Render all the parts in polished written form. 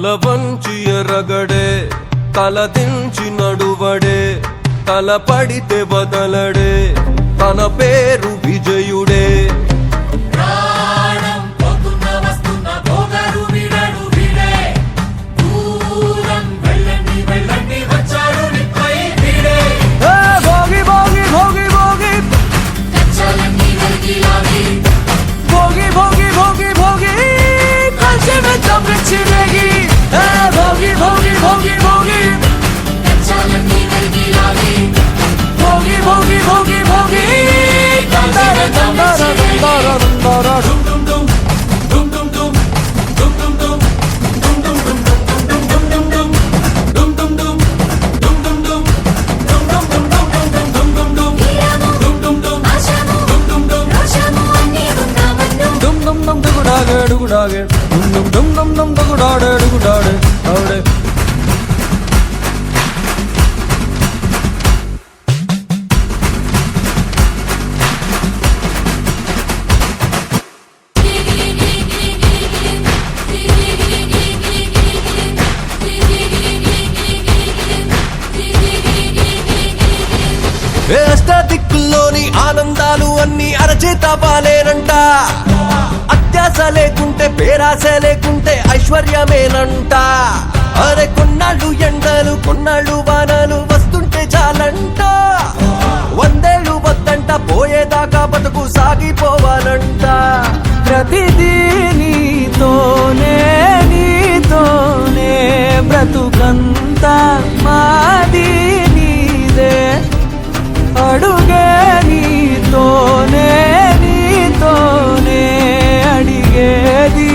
తల వంచి ఎరగడే తల దించి నడువడే తల పడితే వదలడే తన పేరు విజయుడే దిక్కుల్లోని ఆనందాలు అన్ని అరచేత పాలేనంట అత్యాశ లేకుంటే పేరాశ లేకుంటే ఐశ్వర్యమేనంట అరే కొన్నాళ్ళు ఎండలు కొన్నాళ్ళు వానలు వస్తుంటే చాలంట వందేళ్ళు వద్దంట పోయేదాకా బతుకు సాగిపోవాలంట ప్రతిదీ నీతోనే నీతోనే బ్రతుకంతా మాది నీదే అడుగే నీతోనే నీతోనే అడిగేది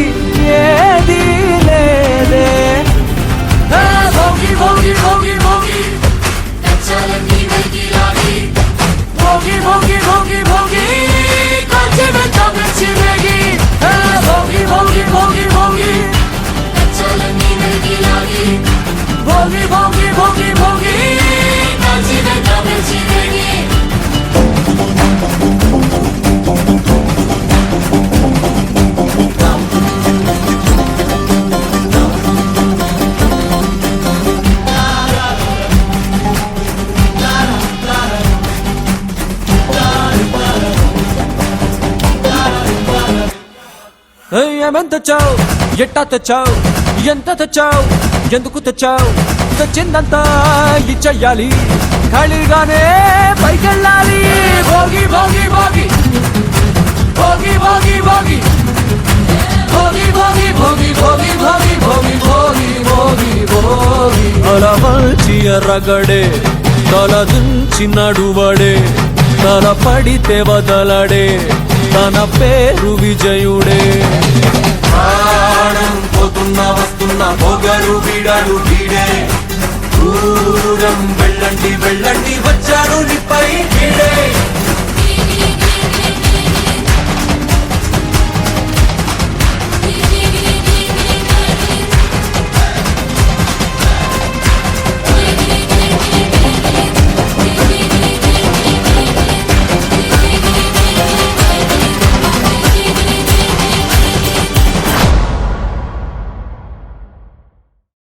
ఏది లేదే భోగి భోగి భోగి భోగి భోగి భోగి భోగి భోగి కాచి మెచ్చి రేగి భోగి భోగి భోగి భోగి భోగి భోగి భోగి భోగి కాచి మెచ్చి రేగి ఏమేం తెచ్చావు ఎట్టా తెచ్చావు ఎంత తెచ్చావు ఎందుకు తెచ్చావు తెచ్చిందంతా ఇచ్చెయ్యాలి ఖాళీగానే పైకెళ్ళాలి భోగి భోగి భోగి భోగి భోగి భోగి భోగి భోగి భోగి భోగి భోగి భోగి భోగి భోగి భోగి తల వంచి ఎరగడే తల దించి నడువడే తల పడితే వదలడే తన పేరు విజయుడే ప్రాణం పోతున్నా వస్తున్నా పొగరు వీడాడు వీడే దూరం వెళ్ళండి వెళ్ళండి వచ్చారు నీపై వీడే